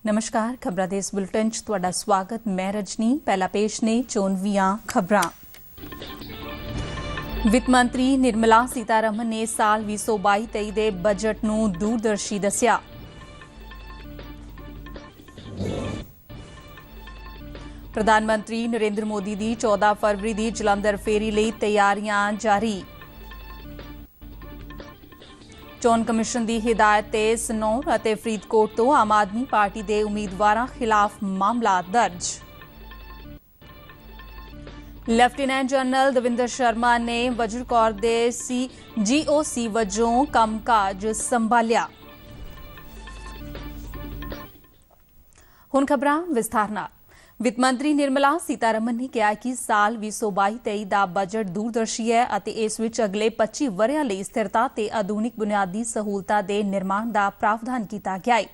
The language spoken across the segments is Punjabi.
नमस्कार खबरां दे इस बुलेटिन च तुहाडा स्वागत। मैं रजनी। पहला पेश ने चोणवीआं खबरां। वित्त मंत्री निर्मला सीतारमण ने साल 2022-23 दे बजट नूं दूरदर्शी दस्सिया। प्रधानमंत्री नरेंद्र मोदी दी 14 फरवरी दी जलंधर फेरी लई तैयारियां जारी। चोण कमिशन की हिदायत ते सनौर अते फरीदकोट तो आम आदमी पार्टी के उम्मीदवारों खिलाफ मामला दर्ज। लैफ्टिनेंट जनरल दविंदर शर्मा ने वजर कौर दे GOC वजों कामकाज संभालिया। हुण खबरां विस्तार नाल। वित्त मंत्री निर्मला सीतारमण ने कहा कि साल 2022-23 का बजट दूरदर्शी है और इस विच अगले 25 वरियां लई स्थिरता ते आधुनिक बुनियादी सहूलतां दे निर्माण का प्रावधान किया गया है।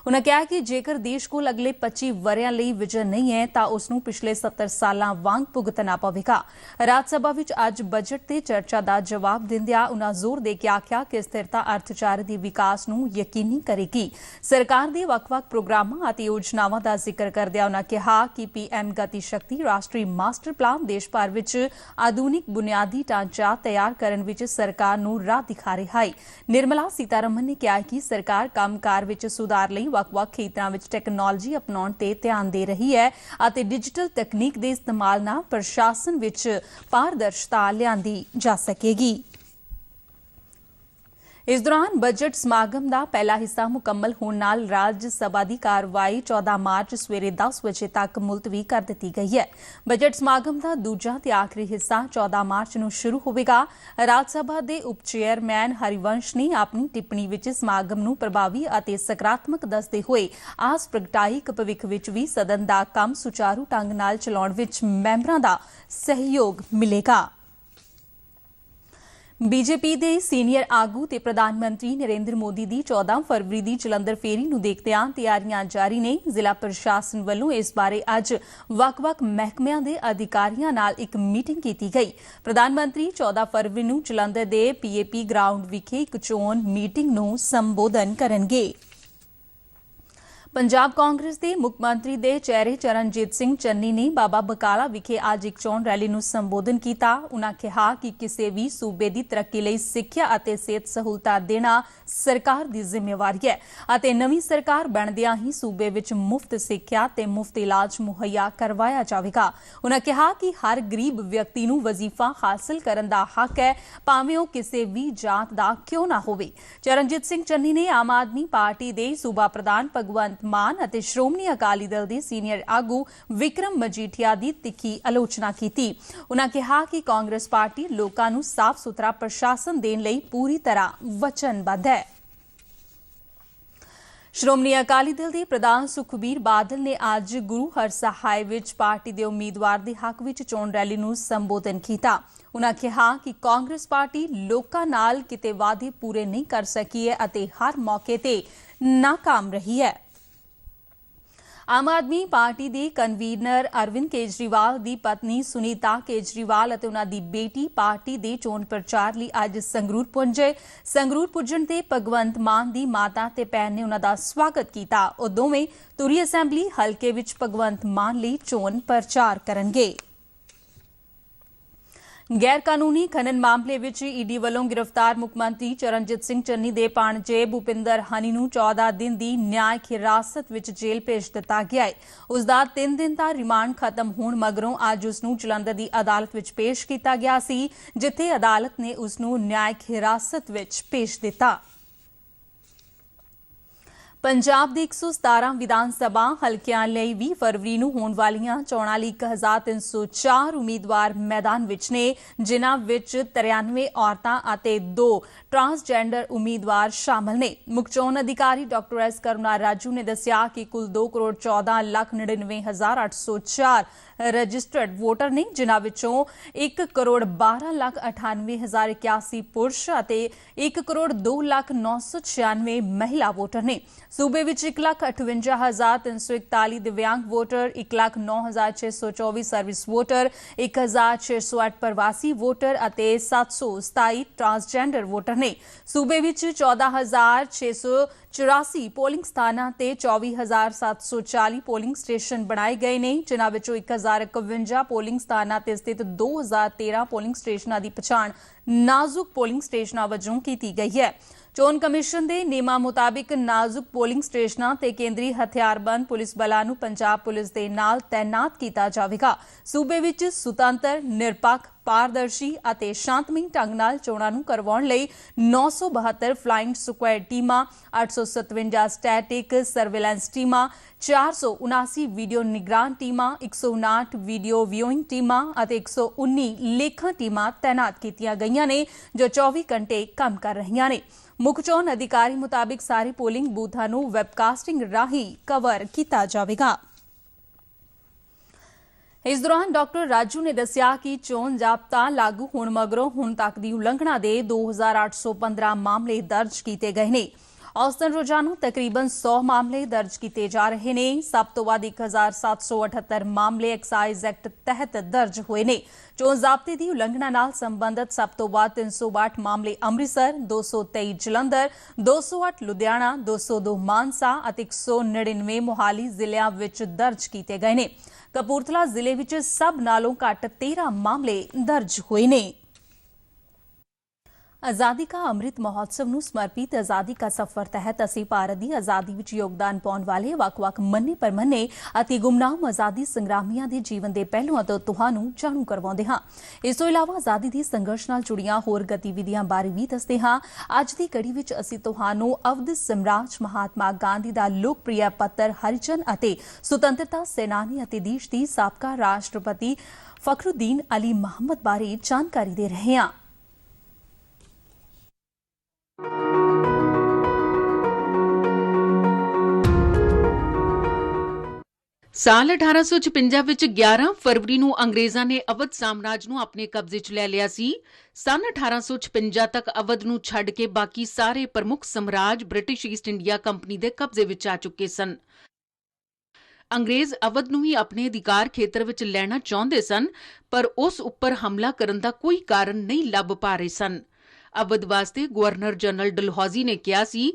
उन्होंने कहा कि जेकर देश को अगले 25 वरियां लई विजन नहीं है तो उसनूं पिछले 70 सालां वांग भुगतना पवेगा। राज सभा विच अज बजट ते चर्चा का जवाब दिंदिआं उन्होंने जोर दे के आख्या कि स्थिरता अर्थचारे दे विकास नूं यकीनी करेगी। सरकार दे वख-वख प्रोग्रामां अते योजनावां दा जिक्र करदिआं उन्होंने कहा कि PM गति शक्ति राष्ट्रीय मास्टर प्लान देश भर विच आधुनिक बुनियादी ढांचा तैयार करन विच सरकार नूं राह दिखा रहा है। निर्मला सीतारमण ने कहा कि सरकार कामकार विच सुधार लई वख-वख खेत्रां विच टैक्नोलॉजी अपनाउण ते ध्यान दे रही है अते डिजिटल तकनीक दे इस्तेमाल नाल प्रशासन विच पारदर्शिता लिआंदी जा सकेगी। इस दौरान बजट समागम का पहला हिस्सा मुकम्मल होने नाल राज्य सभा की कार्रवाई 14 मार्च सवेरे 10 बजे तक मुलतवी कर दी गई है। बजट समागम का दूजा ते आखिरी हिस्सा 14 मार्च नूं शुरू होवेगा। राज सभा के उप चेयरमैन हरिवंश ने अपनी टिप्पणी विच समागम नूं प्रभावी अते सकारात्मक दसदे होए आस प्रगटाई कि भविख विच भी सदन का काम सुचारू ढंग नाल चलाउण विच मैंबरां दा सहयोग मिलेगा। बीजेपी के सीनियर आगू ते प्रधानमंत्री नरेंद्र मोदी की 14 फरवरी की जलंधर फेरी नूं देखदिआं तैयारियां जारी ने। जिला प्रशासन वालों इस बारे अज वख-वख महकमिਆਂ ਦੇ अधिकारियों नाल एक मीटिंग की गई। प्रधानमंत्री 14 फरवरी नूं जलंधर के PAP ग्राउंड विखे एक चोण मीटिंग नूं संबोधन करनगे। पंजाब कांग्रेस के मुख मंत्री दे चेहरे चरणजीत सिंह चन्नी ने बाबा बकाला विखे आज एक चोण रैली नूं संबोधन किया। उन्होंने कहा कि किसी भी सूबे की तरक्की लई सिक्ख्या अते सेहत सहूलतां देना सरकार की जिम्मेवारी है अते नवीं सरकार बनदिआं ही सूबे विच मुफ्त सिक्ख्या ते मुफ्त इलाज मुहैया करवाया जावेगा। उन्होंने कहा कि हर गरीब व्यक्ति नूं वजीफा हासिल करन दा हक है, भावें ओह किसी भी जात दा क्यों ना होवे। चरणजीत सिंह चन्नी ने आम आदमी पार्टी के सूबा प्रधान भगवंत मान अते श्रोमणी अकाली दल के सीनियर आगू विक्रम मजीठिया की तिखी आलोचना की। उन्होंने कहा कि कांग्रेस पार्टी लोकां नूं साफ सुथरा प्रशासन देण लई पूरी तरह वचनबद्ध है। श्रोमणी अकाली दल के प्रधान सुखबीर बादल ने आज गुरु हरसहाय विच पार्टी के उम्मीदवार के हक विच चोण रैली नूं संबोधन किया। उन्होंने कहा कि कांग्रेस पार्टी लोकां नाल किते वादे पूरे नहीं कर सकी है अते हर मौके ते नाकाम रही है। आम आदमी पार्टी के कन्वीनर अरविंद केजरीवाल की पत्नी सुनीता केजरीवाल और उन्होंने बेटी पार्टी के चोण प्रचार लिए अज संगरूर पुंजे। संगरूर पुजण ते भगवंत मान की माता ते भैन ने उन्होंने स्वागत किया। और दोवें तुरी असैंबली हलके विच भगवंत मान लिए चोण प्रचार करनगे। गैर कानूनी खनन मामले विच ईडी वालों गिरफ्तार मुख्यमंत्री चरणजीत सिंह चन्नी दे भाणजे भूपिंदर हनी नूं 14 दिन की न्यायिक हिरासत विच जेल भेज दिता गया है। उसका 3 दिन का रिमांड खत्म होने मगरों अज उसनूं जलंधर की अदालत विच पेश किया गया सी, जिथे अदालत ने उसनूं न्यायिक हिरासत विच भेज दिता। पंजाब के 117 विधान सभा हल्किਆਂ ਲਈ 20 फरवरी ਨੂੰ ਹੋਣ ਵਾਲੀਆਂ ਚੋਣਾਂ ਲਈ 1304 ਉਮੀਦਵਾਰ ਮੈਦਾਨ ਵਿੱਚ ਨੇ, ਜਿਨ੍ਹਾਂ ਵਿੱਚ 93 ਔਰਤਾਂ ਅਤੇ 2 ट्रांसजेंडर उम्मीदवार शामिल ने। मुख चोण अधिकारी डॉ.एस. करुणा राजू ने दस्सिया कि कुल 2,14,99,804 ਰਜਿਸਟਰਡ ਵੋਟਰ ਨੇ, ਜਿਨ੍ਹਾਂ ਵਿੱਚੋਂ 1,12,98,081 ਪੁਰਸ਼ ਅਤੇ 1,02,996 ਮਹਿਲਾ ਵੋਟਰ ਨੇ। ਸੂਬੇ ਵਿੱਚ 1,58,341 ਦਿਵਿਆਂਗ ਵੋਟਰ, 1,09,624 ਸਰਵਿਸ ਵੋਟਰ, 1,608 ਪ੍ਰਵਾਸੀ ਵੋਟਰ ਅਤੇ 727 ਟਰਾਂਸਜੈਂਡਰ ਵੋਟਰ ਨੇ। ਸੂਬੇ ਵਿੱਚ 14,684 ਪੋਲਿੰਗ ਸਥਾਨਾਂ ਤੇ 24,740 ਪੋਲਿੰਗ ਸਟੇਸ਼ਨ ਬਣਾਏ ਗਏ ਨੇ, ਜਿਨ੍ਹਾਂ ਵਿੱਚੋਂ 1,051 ਪੋਲਿੰਗ ਸਥਾਨਾਂ ਤੇ ਸਥਿਤ 2,013 ਪੋਲਿੰਗ ਸਟੇਸ਼ਨਾਂ ਦੀ ਪਛਾਣ ਨਾਜ਼ੁਕ ਪੋਲਿੰਗ ਸਟੇਸ਼ਨਾਂ ਵਜੋਂ ਕੀਤੀ ਗਈ ਹੈ। ਚੋਣ ਕਮਿਸ਼ਨ ਦੇ ਨਿਯਮਾਂ ਮੁਤਾਬਿਕ ਨਾਜ਼ੁਕ ਪੋਲਿੰਗ ਸਟੇਸ਼ਨਾਂ ਤੇ ਕੇਂਦਰੀ ਹਥਿਆਰਬੰਦ ਪੁਲਿਸ ਬਲਾਂ ਨੂੰ ਪੰਜਾਬ ਪੁਲਿਸ ਦੇ ਨਾਲ ਤੈਨਾਤ ਕੀਤਾ ਜਾਵੇਗਾ। ਸੂਬੇ ਵਿੱਚ ਸੁਤੰਤਰ, ਨਿਰਪੱਖ, ਪਾਰਦਰਸ਼ੀ ਅਤੇ ਸ਼ਾਂਤਮਈ ਢੰਗ ਨਾਲ ਚੋਣਾਂ ਨੂੰ ਕਰਵਾਉਣ ਲਈ 972 ਫਲਾਇੰਗ ਸਕੁਐਡ ਟੀਮਾਂ, 857 ਸਟੈਟਿਕ ਸਰਵੇਲੈਂਸ ਟੀਮਾਂ, 479 ਵੀਡੀਓ ਨਿਗਰਾਨ ਟੀਮਾਂ, 159 ਵੀਡੀਓ ਵਿਊਇੰਗ ਟੀਮਾਂ ਅਤੇ 119 ਲੇਖਾਂ ਟੀਮਾਂ ਤੈਨਾਤ ਕੀਤੀਆਂ ਗਈਆਂ ਨੇ, ਜੋ 24 ਘੰਟੇ ਕੰਮ ਕਰ ਰਹੀਆਂ ਨੇ। ਮੁੱਖ ਚੋਣ ਅਧਿਕਾਰੀ ਮੁਤਾਬਿਕ ਸਾਰੇ ਪੋਲਿੰਗ ਬੂਥਾਂ ਨੂੰ ਵੈਬਕਾਸਟਿੰਗ ਰਾਹੀਂ ਕਵਰ ਕੀਤਾ ਜਾਵੇਗਾ। ਇਸ ਦੌਰਾਨ ਡਾਕਟਰ ਰਾਜੂ ਨੇ ਦੱਸਿਆ ਕਿ ਚੋਣ ਜ਼ਾਬਤਾ ਲਾਗੂ ਹੋਣ ਮਗਰੋਂ ਹੁਣ ਤੱਕ ਦੀ ਉਲੰਘਣਾ ਦੇ 2,815 ਮਾਮਲੇ ਦਰਜ ਕੀਤੇ ਗਏ ਨੇ। औसतन रोजाना तकरीबन 100 मामले दर्ज किए जा रहे ने। सब तो वध 1,778 मामले एक्साइज एक्ट तहत दर्ज हुए ने। चोण ज़ाब्ते की उलंघना नाल संबंधित सब तो वध 362 मामले अमृतसर, 223 जलंधर, 208 लुधियाना, 202 मानसा और 199 मोहाली जिलियां विच दर्ज किए गए ने। कपूरथला जिले विच सब नालों घट 13 मामले दर्ज हुए ने। आज़ादी का अमृत महोत्सव ਨੂੰ ਸਮਰਪਿਤ आज़ादी का सफर तहत ਅਸੀਂ ਭਾਰਤ ਦੀ ਆਜ਼ਾਦੀ ਵਿੱਚ ਯੋਗਦਾਨ ਪਾਉਣ ਵਾਲੇ ਵੱਖ-ਵੱਖ ਮੰਨੇ ਪਰਮੰਨੇ ਅਤੇ ਗੁੰਮਨਾਮ ਆਜ਼ਾਦੀ ਸੰਗਰਾਮੀਆਂ ਦੇ ਜੀਵਨ ਦੇ ਪਹਿਲੂਆਂ ਤੋਂ ਤੁਹਾਨੂੰ ਜਾਣੂ ਕਰਵਾਉਂਦੇ ਹਾਂ। ਇਸ ਤੋਂ ਇਲਾਵਾ ਆਜ਼ਾਦੀ ਦੀ ਸੰਘਰਸ਼ ਨਾਲ ਜੁੜੀਆਂ ਹੋਰ ਗਤੀਵਿਧੀਆਂ ਬਾਰੇ ਵੀ ਦੱਸਦੇ ਹਾਂ। ਅੱਜ ਦੀ ਕੜੀ ਵਿੱਚ ਅਸੀਂ ਤੁਹਾਨੂੰ ਅਵਧ ਸਮਰਾਟ ਮਹਾਤਮਾ ਗਾਂਧੀ ਦਾ ਲੋਕਪ੍ਰਿय ਪੱਤਰ ਹਰੀਜਨ ਅਤੇ ਸੁਤੰਤਰਤਾ ਸੈਨਾਨੀ ਅਤੇ ਦੇਸ਼ ਦੀ ਸਾਬਕਾ ਰਾਸ਼ਟਰਪਤੀ ਫਖਰੁਦੀਨ ਅਲੀ ਮੁਹੰਮਦ ਬਾਰੇ ਜਾਣਕਾਰੀ ਦੇ ਰਹੇ ਹਾਂ। ਸਾਲ 1856 ਵਿੱਚ 11 ਫਰਵਰੀ ਨੂੰ ਅੰਗਰੇਜ਼ਾਂ ਨੇ ਅਵਧ ਸਾਮਰਾਜ ਨੂੰ ਆਪਣੇ ਕਬਜ਼ੇ 'ਚ ਲੈ ਲਿਆ ਸੀ। ਸਨ 1856 ਤੱਕ ਅਵਧ ਨੂੰ ਛੱਡ ਕੇ ਬਾਕੀ ਸਾਰੇ ਪ੍ਰਮੁੱਖ ਸਾਮਰਾਜ ਬ੍ਰਿਟਿਸ਼ ਈਸਟ ਇੰਡੀਆ ਕੰਪਨੀ ਦੇ ਕਬਜ਼ੇ ਵਿੱਚ ਆ ਚੁੱਕੇ ਸਨ। ਅੰਗਰੇਜ਼ ਅਵਧ ਨੂੰ ਵੀ ਆਪਣੇ ਅਧਿਕਾਰ ਖੇਤਰ ਵਿੱਚ ਲੈਣਾ ਚਾਹੁੰਦੇ ਸਨ, ਪਰ ਉਸ ਉੱਪਰ ਹਮਲਾ ਕਰਨ ਦਾ ਕੋਈ ਕਾਰਨ ਨਹੀਂ ਲੱਭ ਪਾ ਰਹੇ ਸਨ। ਅਵਧ ਵਾਸਤੇ ਗਵਰਨਰ ਜਨਰਲ ਡਲਹੌਜ਼ੀ ਨੇ ਕਿਹਾ ਸੀ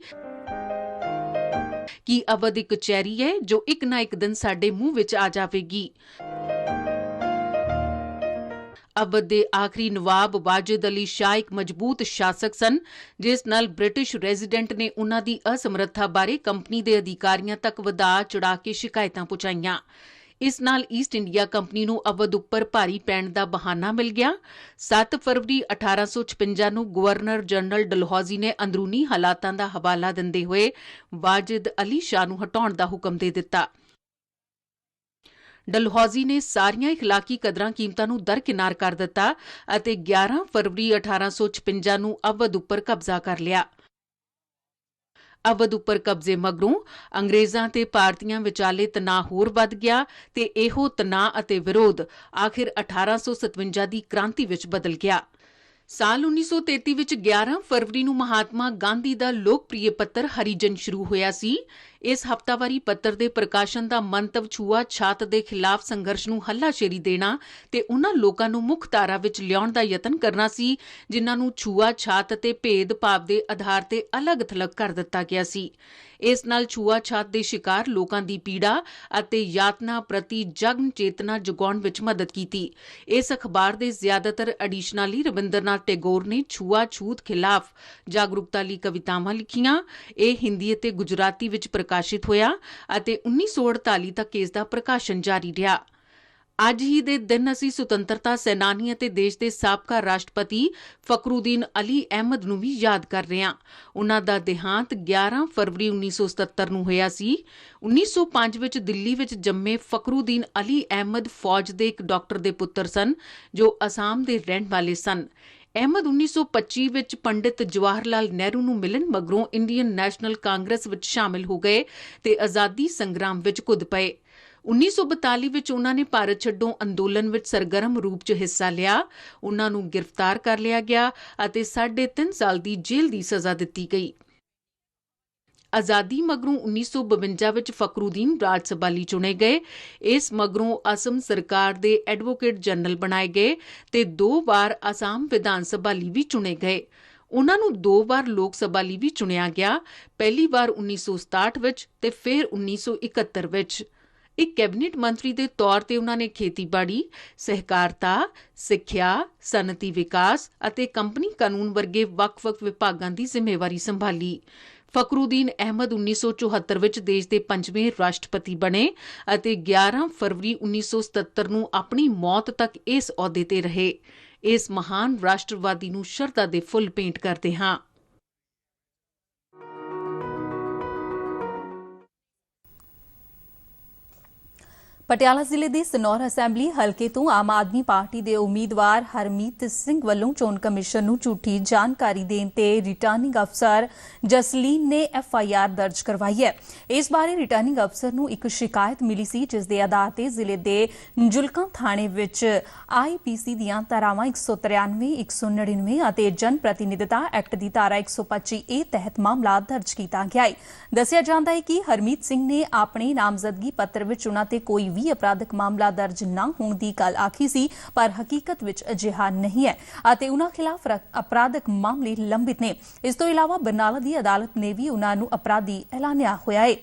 ਕਿ ਅਵਧ ਇੱਕ ਚੈਰੀ ਹੈ ਜੋ ਇੱਕ ਨਾ ਇੱਕ ਦਿਨ ਸਾਡੇ ਮੂੰਹ ਵਿੱਚ ਆ ਜਾਵੇਗੀ। ਅਵਧ ਦੇ ਆਖਰੀ ਨਵਾਬ ਵਾਜਿਦ ਅਲੀ ਸ਼ਾਹ ਇੱਕ ਮਜ਼ਬੂਤ ਸ਼ਾਸਕ ਸਨ, ਜਿਸ ਨਾਲ ਬ੍ਰਿਟਿਸ਼ ਰੈਜ਼ੀਡੈਂਟ ਨੇ ਉਨ੍ਹਾਂ ਦੀ ਅਸਮਰੱਥਾ ਬਾਰੇ ਕੰਪਨੀ ਦੇ ਅਧਿਕਾਰੀਆਂ ਤੱਕ ਵਧਾ ਚੜਾ ਕੇ ਸ਼ਿਕਾਇਤਾਂ ਪਹੁੰਚਾਈਆਂ। ਇਸ ਨਾਲ ਈਸਟ ਇੰਡੀਆ ਕੰਪਨੀ ਨੂੰ ਅਵਧ ਉੱਪਰ ਭਾਰੀ ਪੈਣ ਦਾ ਬਹਾਨਾ ਮਿਲ ਗਿਆ। 7 ਫਰਵਰੀ 1856 ਨੂੰ ਗਵਰਨਰ ਜਨਰਲ ਡਲਹੌਜ਼ੀ ਨੇ ਅੰਦਰੂਨੀ ਹਾਲਾਤਾਂ ਦਾ ਹਵਾਲਾ ਦਿੰਦੇ ਹੋਏ ਵਾਜਿਦ ਅਲੀ ਸ਼ਾਹ ਨੂੰ ਹਟਾਉਣ ਦਾ ਹੁਕਮ ਦੇ ਦਿੱਤਾ। ਡਲਹੌਜ਼ੀ ਨੇ ਸਾਰੀਆਂ ਇਖਲਾਕੀ ਕਦਰਾਂ ਕੀਮਤਾਂ ਨੂੰ ਦਰਕਿਨਾਰ ਕਰ ਦਿੱਤਾ ਅਤੇ 11 ਫਰਵਰੀ 1856 ਨੂੰ ਅਵਧ ਉੱਪਰ ਕਬਜ਼ਾ ਕਰ ਲਿਆ। ਅਵਧ ਉੱਪਰ ਕਬਜ਼ੇ ਮਗਰੋਂ ਅੰਗਰੇਜ਼ਾਂ ਤੇ ਭਾਰਤੀਆਂ ਵਿਚਾਲੇ ਤਣਾਅ ਹੋਰ ਵੱਧ ਗਿਆ ਤੇ ਇਹੋ ਤਣਾਅ ਅਤੇ ਵਿਰੋਧ ਆਖਿਰ 1857 ਦੀ ਕ੍ਰਾਂਤੀ ਵਿੱਚ ਬਦਲ ਗਿਆ। ਸਾਲ 1933 ਵਿੱਚ 11 ਫਰਵਰੀ ਨੂੰ ਮਹਾਤਮਾ ਗਾਂਧੀ ਦਾ ਲੋਕਪ੍ਰਿय ਪੱਤਰ ਹਰੀਜਨ ਸ਼ੁਰੂ ਹੋਇਆ ਸੀ। ਇਸ ਹਫ਼ਤਾਵਾਰੀ ਪੱਤਰ ਦੇ ਪ੍ਰਕਾਸ਼ਨ ਦਾ ਮੰਤਵ ਛੂਆ-ਛਾਤ ਦੇ ਖਿਲਾਫ ਸੰਘਰਸ਼ ਨੂੰ ਹੱਲਾਸ਼ੇਰੀ ਦੇਣਾ ਤੇ ਉਨ੍ਹਾਂ ਲੋਕਾਂ ਨੂੰ ਮੁੱਖ ਧਾਰਾ ਵਿੱਚ ਲਿਆਉਣ ਦਾ ਯਤਨ ਕਰਨਾ ਸੀ ਜਿਨ੍ਹਾਂ ਨੂੰ ਛੂਆ-ਛਾਤ ਤੇ ਭੇਦ-ਭਾਵ ਦੇ ਆਧਾਰ ਤੇ ਅਲੱਗ-ਥਲੱਗ ਕਰ ਦਿੱਤਾ ਗਿਆ ਸੀ। ਇਸ ਨਾਲ ਛੂਆ-ਛਾਤ ਦੇ ਸ਼ਿਕਾਰ ਲੋਕਾਂ ਦੀ ਪੀੜਾ ਅਤੇ ਯਾਤਨਾ ਪ੍ਰਤੀ ਜਗਨ ਚੇਤਨਾ ਜਗਾਉਣ ਵਿੱਚ ਮਦਦ ਕੀਤੀ। ਇਸ ਅਖਬਾਰ ਦੇ ਜ਼ਿਆਦਾਤਰ ਐਡੀਸ਼ਨਾਂ ਲਈ ਰਵਿੰਦਰਨਾਥ ਟੈਗੋਰ ਨੇ ਛੂਆ-ਛੂਤ ਖਿਲਾਫ ਜਾਗਰੂਕਤਾ ਲਈ ਕਵਿਤਾਵਾਂ ਲਿਖੀਆਂ। ਇਹ ਹਿੰਦੀ ਅਤੇ ਗੁਜਰਾਤੀ ਵਿੱਚ ਪ੍ਰਕਾਸ਼ਿਤ ਹੋਇਆ ਅਤੇ 1948 ਤੱਕ ਇਸ ਦਾ ਪ੍ਰਕਾਸ਼ਨ ਜਾਰੀ ਰਿਹਾ। ਅੱਜ ਹੀ ਦੇ ਦਿਨ ਅਸੀਂ ਸੁਤੰਤਰਤਾ ਸੈਨਾਨੀ ਅਤੇ ਦੇਸ਼ ਦੇ ਸਾਬਕਾ ਰਾਸ਼ਟਰਪਤੀ ਫਖਰੁਦੀਨ ਅਲੀ ਅਹਿਮਦ ਨੂੰ ਵੀ ਯਾਦ ਕਰ ਰਹੇ ਹਾਂ। ਉਨ੍ਹਾਂ ਦਾ ਦੇਹਾਂਤ 11 ਫਰਵਰੀ 1977 ਨੂੰ ਹੋਇਆ ਸੀ। 1905 ਵਿੱਚ ਦਿੱਲੀ ਵਿੱਚ ਜੰਮੇ ਫਖਰੁਦੀਨ ਅਲੀ ਅਹਿਮਦ ਫੌਜ ਦੇ ਇੱਕ ਡਾਕਟਰ ਦੇ ਪੁੱਤਰ ਸਨ ਜੋ ਅਸਾਮ ਦੇ ਰਹਿਣ ਵਾਲੇ ਸਨ। ਅਹਿਮਦ 1925 ਵਿੱਚ ਪੰਡਿਤ ਜਵਾਹਰ ਲਾਲ ਨਹਿਰੂ ਨੂੰ ਮਿਲਣ ਮਗਰੋਂ ਇੰਡੀਅਨ ਨੈਸ਼ਨਲ ਕਾਂਗਰਸ ਵਿੱਚ ਸ਼ਾਮਿਲ ਹੋ ਗਏ ਤੇ ਆਜ਼ਾਦੀ ਸੰਗਰਾਮ ਵਿੱਚ ਕੁੱਦ ਪਏ। 1942 ਵਿੱਚ ਉਹਨਾਂ ਨੇ ਭਾਰਤ ਛੱਡੋ ਅੰਦੋਲਨ ਵਿੱਚ ਸਰਗਰਮ ਰੂਪ 'ਚ ਹਿੱਸਾ ਲਿਆ। ਉਹਨਾਂ ਨੂੰ ਗ੍ਰਿਫਤਾਰ ਕਰ ਲਿਆ ਗਿਆ ਅਤੇ 3.5 ਸਾਲ ਦੀ ਜੇਲ੍ਹ ਦੀ ਸਜ਼ਾ ਦਿੱਤੀ ਗਈ। ਆਜ਼ਾਦੀ ਮਗਰੋਂ 1952 ਵਿੱਚ ਫਖਰੂਦੀਨ ਰਾਜ ਸਭਾ ਲਈ ਚੁਣੇ ਗਏ। ਇਸ ਮਗਰੋਂ ਅਸਮ ਸਰਕਾਰ ਦੇ ਐਡਵੋਕੇਟ ਜਨਰਲ ਬਣਾਏ ਗਏ ਤੇ 2 ਵਾਰ ਅਸਾਮ ਵਿਧਾਨ ਸਭਾ ਲਈ ਵੀ ਚੁਣੇ ਗਏ। ਉਹਨਾਂ ਨੂੰ 2 ਵਾਰ ਲੋਕ ਸਭਾ ਲਈ ਵੀ ਚੁਣਿਆ ਗਿਆ, ਪਹਿਲੀ ਵਾਰ 1967 ਵਿੱਚ ਤੇ ਫਿਰ 1971 ਵਿੱਚ। ਇੱਕ ਕੈਬਨਿਟ ਮੰਤਰੀ ਦੇ ਤੌਰ ਤੇ ਉਹਨਾਂ ਨੇ ਖੇਤੀਬਾੜੀ, ਸਹਿਕਾਰਤਾ, ਸਿੱਖਿਆ, ਸਨਅਤੀ ਵਿਕਾਸ ਅਤੇ ਕੰਪਨੀ ਕਾਨੂੰਨ ਵਰਗੇ ਵੱਖ-ਵੱਖ ਵਿਭਾਗਾਂ ਦੀ ਜ਼ਿੰਮੇਵਾਰੀ ਸੰਭਾਲੀ। ਫਖਰੂਦੀਨ ਅਹਿਮਦ 1974 ਵਿੱਚ ਦੇਸ਼ ਦੇ 5ਵੇਂ ਰਾਸ਼ਟਰਪਤੀ ਬਣੇ ਅਤੇ 11 ਫਰਵਰੀ 1977 ਨੂੰ ਆਪਣੀ ਮੌਤ ਤੱਕ ਇਸ ਅਹੁਦੇ ਤੇ ਰਹੇ। ਇਸ ਮਹਾਨ ਰਾਸ਼ਟਰਵਾਦੀ ਨੂੰ ਸ਼ਰਧਾ ਦੇ ਫੁੱਲ ਭੇਂਟ ਕਰਦੇ ਹਾਂ। ਪਟਿਆਲਾ ਜ਼ਿਲ੍ਹੇ ਦੇ ਸਨੌਰ ਅਸੈਂਬਲੀ ਹਲਕੇ ਤੋਂ ਆਮ ਆਦਮੀ ਪਾਰਟੀ ਦੇ ਉਮੀਦਵਾਰ ਹਰਮੀਤ ਸਿੰਘ ਵੱਲੋਂ ਚੋਣ ਕਮਿਸ਼ਨ ਨੂੰ ਝੂਠੀ ਜਾਣਕਾਰੀ ਦੇਣ ਤੇ ਰਿਟਰਨਿੰਗ ਅਫਸਰ ਜਸਲੀਨ ਨੇ FIR ਦਰਜ ਕਰਵਾਈ ਹੈ। ਇਸ ਬਾਰੇ ਰਿਟਰਨਿੰਗ ਅਫਸਰ ਨੂੰ ਇੱਕ ਸ਼ਿਕਾਇਤ ਮਿਲੀ ਸੀ, ਜਿਸ ਦੇ ਆਧਾਰ ਤੇ ਜ਼ਿਲ੍ਹੇ ਦੇ ਜੁਲਕਾਂ ਥਾਣੇ ਵਿੱਚ IPC ਦੀਆਂ ਧਾਰਾਵਾਂ 193, 199 ਅਤੇ ਜਨ ਪ੍ਰਤੀਨਿਧਤਾ ਐਕਟ ਦੀ ਧਾਰਾ 125A ਤਹਿਤ ਮਾਮਲਾ ਦਰਜ ਕੀਤਾ ਗਿਆ ਹੈ। ਦੱਸਿਆ ਜਾਂਦਾ ਹੈ ਕਿ ਹਰਮੀਤ ਸਿੰਘ ਨੇ ਆਪਣੇ ਨਾਮਜ਼ਦਗੀ ਪੱਤਰ ਵਿੱਚ ਉਨ੍ਹਾਂ ਤੇ ਕੋਈ ਵੀ ਅਪਰਾਧਿਕ ਮਾਮਲਾ ਦਰਜ ਨਾ ਹੋਣ ਦੀ ਗੱਲ ਆਖੀ ਸੀ, ਪਰ ਹਕੀਕਤ ਵਿੱਚ ਅਜਿਹਾ ਨਹੀਂ ਹੈ ਅਤੇ ਉਨ੍ਹਾਂ ਖਿਲਾਫ ਅਪਰਾਧਿਕ ਮਾਮਲੇ ਲੰਬਿਤ ਨੇ। ਇਸ ਤੋਂ ਇਲਾਵਾ ਬਰਨਾਲਾ ਦੀ ਅਦਾਲਤ ਨੇ ਵੀ ਉਨ੍ਹਾਂ ਨੂੰ ਅਪਰਾਧੀ ਐਲਾਨਿਆ ਹੋਇਆ ਹੈ।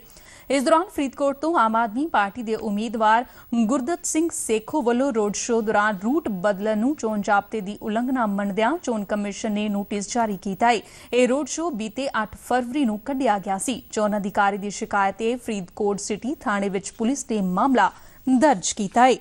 ਇਸ ਦੌਰਾਨ ਫਰੀਦਕੋਟ ਤੋਂ ਆਮ ਆਦਮੀ ਪਾਰਟੀ ਦੇ ਉਮੀਦਵਾਰ ਗੁਰਦਤ ਸਿੰਘ ਸੇਖੋ ਵੱਲੋਂ ਰੋਡ ਸ਼ੋਅ ਦੌਰਾਨ ਰੂਟ ਬਦਲਣ ਨੂੰ ਚੋਣ ਜ਼ਾਬਤੇ ਦੀ ਉਲੰਘਣਾ ਮੰਨਦਿਆਂ ਚੋਣ ਕਮਿਸ਼ਨ ਨੇ ਨੋਟਿਸ ਜਾਰੀ ਕੀਤਾ ਹੈ। ਇਹ ਰੋਡ ਸ਼ੋਅ ਬੀਤੇ 8 ਫਰਵਰੀ ਨੂੰ ਕੱਢਿਆ ਗਿਆ ਸੀ। ਚੋਣ ਅਧਿਕਾਰੀ ਦੀ ਸ਼ਿਕਾਇਤ ਤੇ ਫਰੀਦਕੋਟ ਸਿਟੀ ਥਾਣੇ ਵਿੱਚ ਪੁਲਿਸ ਨੇ ਮਾਮਲਾ ਦਰਜ ਕੀਤਾ ਹੈ।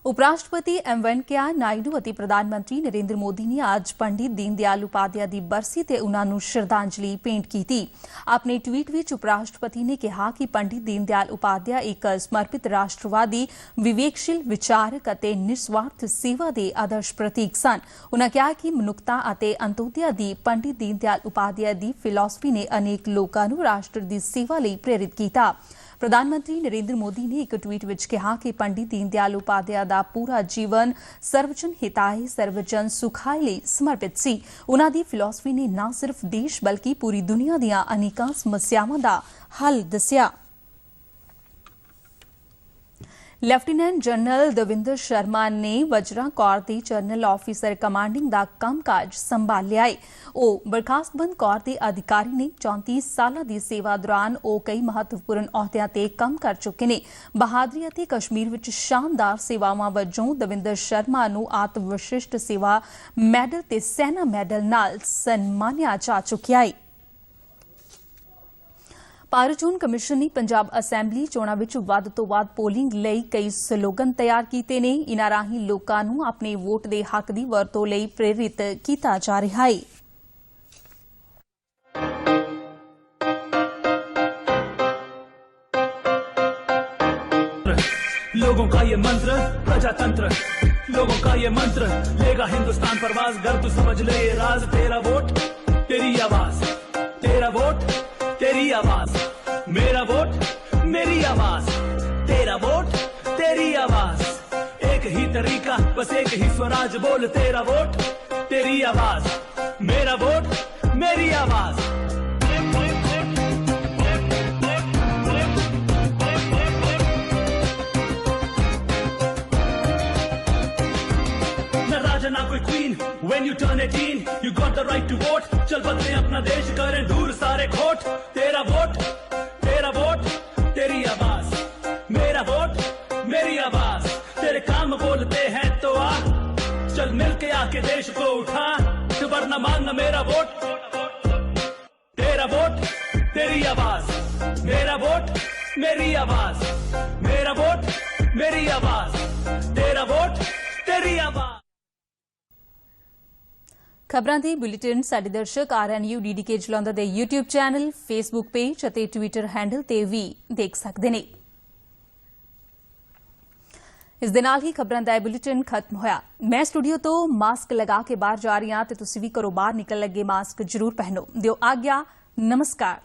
ਉਪ ਰਾਸ਼ਟਰਪਤੀ M ਵੈਂਕਈਆ ਨਾਇਡੂ ਅਤੇ ਪ੍ਰਧਾਨ ਮੰਤਰੀ ਨਰਿੰਦਰ ਮੋਦੀ ਨੇ ਅੱਜ ਪੰਡਿਤ ਦੀਨ ਦਿਆਲ ਉਪਾਧਿਆਏ ਦੀ ਬਰਸੀ ਤੇ ਉਨ੍ਹਾਂ ਨੂੰ ਸ਼ਰਧਾਂਜਲੀ ਭੇਂਟ ਕੀਤੀ। ਆਪਣੇ ਟਵੀਟ ਵਿੱਚ ਉਪ ਰਾਸ਼ਟਰਪਤੀ ਨੇ ਕਿਹਾ ਕਿ ਪੰਡਿਤ ਦੀਨ ਦਿਆਲ ਉਪਾਧਿਆਏ ਇੱਕ ਸਮਰਪਿਤ ਰਾਸ਼ਟਰਵਾਦੀ, ਵਿਵੇਕਸ਼ੀਲ ਵਿਚਾਰਕ ਅਤੇ ਨਿਸਵਾਰਥ ਸੇਵਾ ਦੇ ਆਦਰਸ਼ ਪ੍ਰਤੀਕ ਸਨ। ਉਨ੍ਹਾਂ ਕਿਹਾ ਕਿ ਮਨੁੱਖਤਾ ਅਤੇ ਅੰਤੋਦਿਆ ਦੀ ਪੰਡਿਤ ਦੀਨ ਦਿਆਲ ਉਪਾਧਿਆਏ ਦੀ ਫਿਲਾਸਫੀ ਨੇ ਅਨੇਕ ਲੋਕਾਂ ਨੂੰ ਰਾਸ਼ਟਰ ਦੀ ਸੇਵਾ ਲਈ ਪ੍ਰੇਰਿਤ ਕੀਤਾ। ਪ੍ਰਧਾਨ ਮੰਤਰੀ ਨਰਿੰਦਰ ਮੋਦੀ ਨੇ ਇੱਕ ਟਵੀਟ ਵਿੱਚ ਕਿਹਾ ਕਿ ਪੰਡਿਤ ਦੀਨ ਦਿਆਲ ਉਪਾਧਿਆਏ ਦਾ ਪੂਰਾ ਜੀਵਨ ਸਰਵਜਨ ਹਿਤਾਏ ਸਰਵਜਨ ਸੁਖਾਏ ਲਈ ਸਮਰਪਿਤ ਸੀ। ਉਨ੍ਹਾਂ ਦੀ ਫਿਲਾਸਫੀ ਨੇ ਨਾ ਸਿਰਫ ਦੇਸ਼ ਬਲਕਿ ਪੂਰੀ ਦੁਨੀਆ ਦੀਆਂ ਅਨੇਕਾਂ ਸਮੱਸਿਆਵਾਂ ਦਾ ਹੱਲ ਦੱਸਿਆ। ਲੈਫਟੀਨੈਂਟ ਜਨਰਲ ਦਵਿੰਦਰ ਸ਼ਰਮਾ ਨੇ ਵਜਰਾ ਕੌਰ ਦੇ ਜਨਰਲ ਆਫੀਸਰ ਕਮਾਂਡਿੰਗ ਦਾ ਕੰਮਕਾਜ ਸੰਭਾਲਿਆ ਹੈ। ਉਹ ਬਰਖਾਸਤਬੰਦ ਕੌਰ ਦੇ ਅਧਿਕਾਰੀ ਨੇ। 34 ਸਾਲਾਂ ਦੀ ਸੇਵਾ ਦੌਰਾਨ ਉਹ ਕਈ ਮਹੱਤਵਪੂਰਨ ਅਹੁਦਿਆਂ ਤੇ ਕੰਮ ਕਰ ਚੁੱਕੇ ਨੇ। ਬਹਾਦਰੀ ਅਤੇ ਕਸ਼ਮੀਰ ਵਿੱਚ ਸ਼ਾਨਦਾਰ ਸੇਵਾਵਾਂ ਵਜੋਂ ਦਵਿੰਦਰ ਸ਼ਰਮਾ ਨੂੰ ਆਤਮ ਵਿਸ਼ਿਸ਼ਟ ਸੇਵਾ ਮੈਡਲ ਤੇ ਸੈਨਾ ਮੈਡਲ ਨਾਲ ਸਨਮਾਨਿਆ ਜਾ ਚੁੱਕਿਆ ਹੈ। ਭਾਰਤ ਚੋਣ ਕਮਿਸ਼ਨ ਨੇ ਪੰਜਾਬ ਅਸੈਂਬਲੀ ਚੋਣਾਂ ਵਿੱਚ ਵੱਧ ਤੋਂ ਵੱਧ ਪੋਲਿੰਗ ਲਈ ਕਈ ਸਲੋਗਨ ਤਿਆਰ ਕੀਤੇ ਨੇ। ਇਨ੍ਹਾਂ ਰਾਹੀਂ ਲੋਕਾਂ ਨੂੰ ਆਪਣੇ ਵੋਟ ਦੇ ਹੱਕ ਦੀ ਵਰਤੋਂ ਲਈ ਪ੍ਰੇਰਿਤ ਕੀਤਾ ਜਾ ਰਿਹਾ ਹੈ। लोगों का ये मंत्र प्रजातंत्र, लोगों का ये मंत्र लेगा हिंदुस्तान परवाज। घर तू समझ ले ये राज, तेरा वोट तेरी आवाज, तेरा वोट तेरी आवाज, मेरा वोट मेरी आवाज, तेरा वोट तेरी आवाज। एक ही तरीका बस एक ही स्वराज, बोल तेरा वोट तेरी आवाज, मेरा वोट मेरी आवाज। ना कोई queen, when you turn 18 you got the right to vote। चल बदले अपना देश, करें दूर सारे खोट। तेरा वोट तेरी आवाज, मेरा वोट मेरी आवाज। तेरे काम बोलते हैं तो आ, चल मिलके आके देश को उठा। तो वरना मांगना मेरा वोट। तेरा वोट तेरी आवाज, मेरा वोट मेरी आवाज, मेरा वोट मेरी आवाज, तेरा वोट तेरी आवाज। ਖਬਰਾਂ ਦੇ ਬੁਲੇਟਿਨ ਸਾਡੇ ਦਰਸ਼ਕ RNU DDK ਜਲੰਧਰ ਦੇ YouTube ਚੈਨਲ, ਫੇਸਬੁੱਕ ਪੇਜ ਅਤੇ ਟਵਿੱਟਰ ਹੈਂਡਲ ਤੇ ਵੀ ਦੇਖ ਸਕਦੇ ਨੇ। ਇਸ ਦੇ ਨਾਲ ਹੀ ਖਬਰਾਂ ਦਾ ਬੁਲੇਟਿਨ ਖਤਮ ਹੋਇਆ। ਮੈਂ ਸਟੂਡੀਓ ਤੋਂ ਮਾਸਕ ਲਗਾ ਕੇ ਬਾਹਰ ਜਾ ਰਹੀ ਹਾਂ ਤੇ ਤੁਸੀਂ ਵੀ ਘਰੋਂ ਬਾਹਰ ਨਿਕਲ ਲੱਗੇ ਮਾਸਕ ਜ਼ਰੂਰ ਪਹਿਨੋ। ਦਿਓ ਆਗਿਆ। ਨਮਸਕਾਰ।